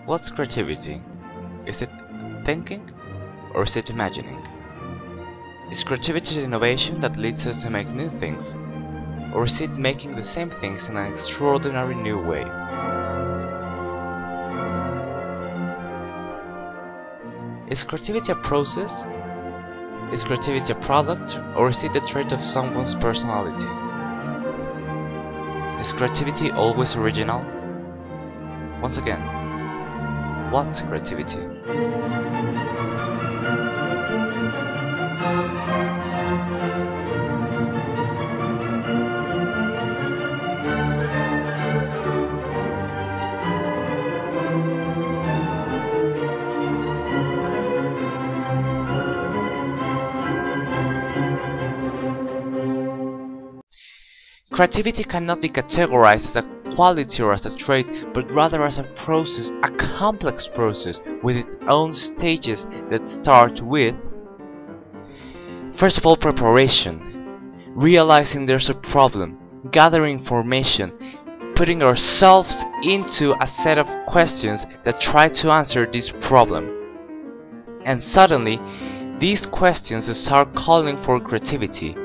What's creativity? Is it thinking or is it imagining? Is creativity the innovation that leads us to make new things? Or is it making the same things in an extraordinary new way? Is creativity a process? Is creativity a product, or is it a trait of someone's personality? Is creativity always original? Once again, what's creativity? Creativity cannot be categorized as a quality or as a trait, but rather as a process, a complex process with its own stages that start with, first of all, preparation, realizing there's a problem, gathering information, putting ourselves into a set of questions that try to answer this problem. And suddenly, these questions start calling for creativity.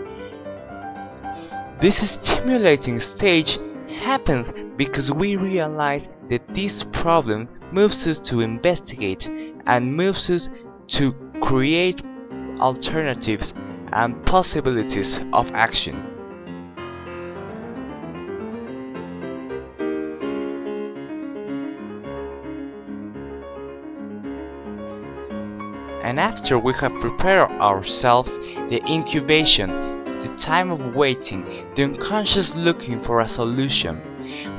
This stimulating stage happens because we realize that this problem moves us to investigate and moves us to create alternatives and possibilities of action. And after we have prepared ourselves, the incubation, the time of waiting, the unconscious looking for a solution,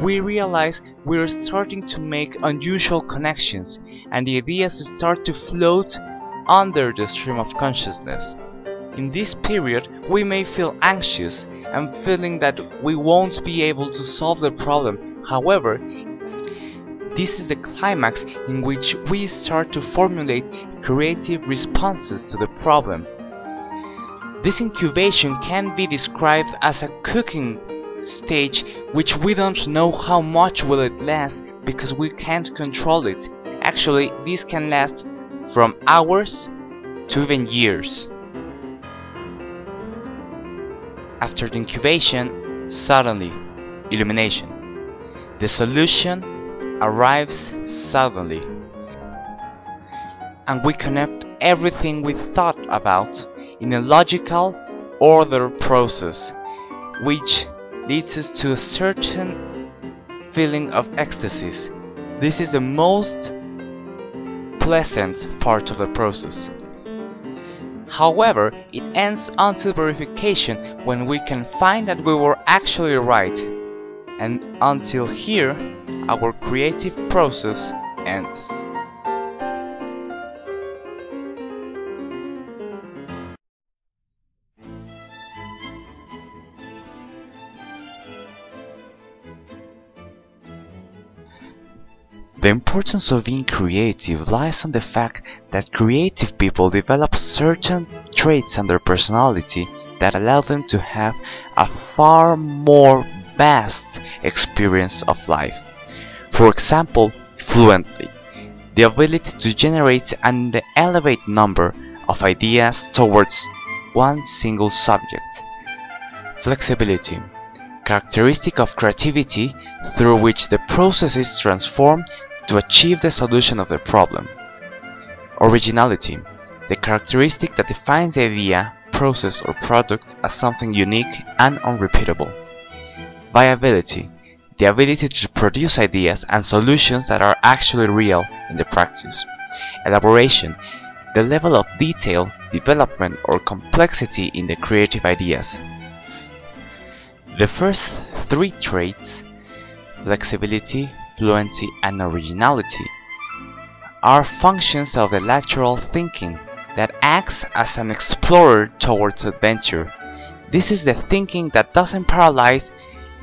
we realize we're starting to make unusual connections, and the ideas start to float under the stream of consciousness. In this period, we may feel anxious and feeling that we won't be able to solve the problem. However, this is the climax in which we start to formulate creative responses to the problem. This incubation can be described as a cooking stage, which we don't know how much will it last because we can't control it. Actually, this can last from hours to even years. After the incubation, suddenly, illumination. The solution arrives suddenly, and we connect everything we thought about in a logical, ordered process, which leads us to a certain feeling of ecstasy. This is the most pleasant part of the process. However, it ends until verification, when we can find that we were actually right, and until here, our creative process ends. The importance of being creative lies on the fact that creative people develop certain traits in their personality that allow them to have a far more vast experience of life. For example, fluently, the ability to generate an elevate number of ideas towards one single subject. Flexibility, characteristic of creativity through which the process is transformed to achieve the solution of the problem. Originality, the characteristic that defines the idea, process or product as something unique and unrepeatable. Viability, the ability to produce ideas and solutions that are actually real in the practice. Elaboration, the level of detail, development or complexity in the creative ideas. The first three traits, flexibility, fluency and originality, are functions of the lateral thinking that acts as an explorer towards adventure. This is the thinking that doesn't paralyze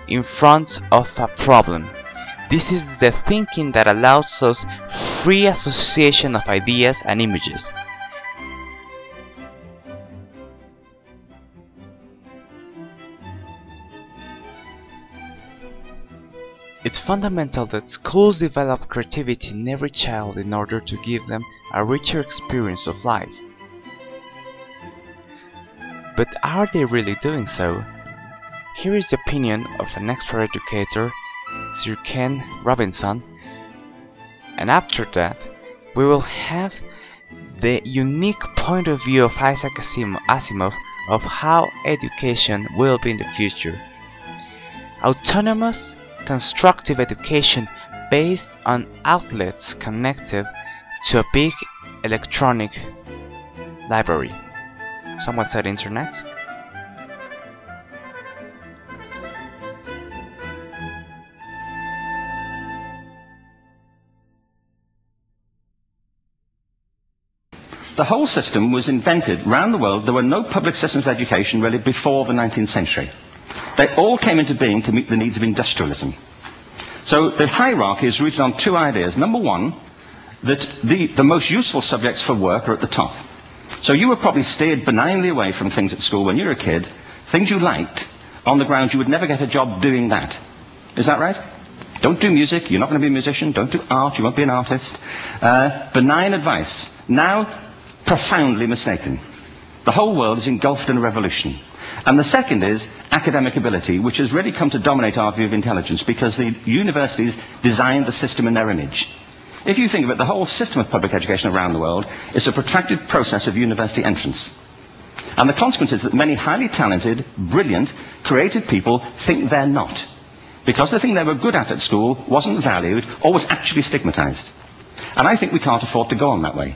in front of a problem. This is the thinking that allows us free association of ideas and images. It's fundamental that schools develop creativity in every child in order to give them a richer experience of life. But are they really doing so? Here is the opinion of an expert educator, Sir Ken Robinson, and after that we will have the unique point of view of Isaac Asimov of how education will be in the future. Autonomous, constructive education based on outlets connected to a big electronic library. Someone said internet? The whole system was invented around the world. There were no public systems of education really before the 19th century. They all came into being to meet the needs of industrialism. So the hierarchy is rooted on two ideas. Number one, that the most useful subjects for work are at the top. So you were probably steered benignly away from things at school when you were a kid, things you liked, on the grounds you would never get a job doing that. Is that right? Don't do music, you're not going to be a musician. Don't do art, you won't be an artist. Benign advice. Now, profoundly mistaken. The whole world is engulfed in a revolution. And the second is academic ability, which has really come to dominate our view of intelligence because the universities designed the system in their image. If you think of it, the whole system of public education around the world is a protracted process of university entrance. And the consequence is that many highly talented, brilliant, creative people think they're not. Because the thing they were good at school wasn't valued or was actually stigmatized. And I think we can't afford to go on that way.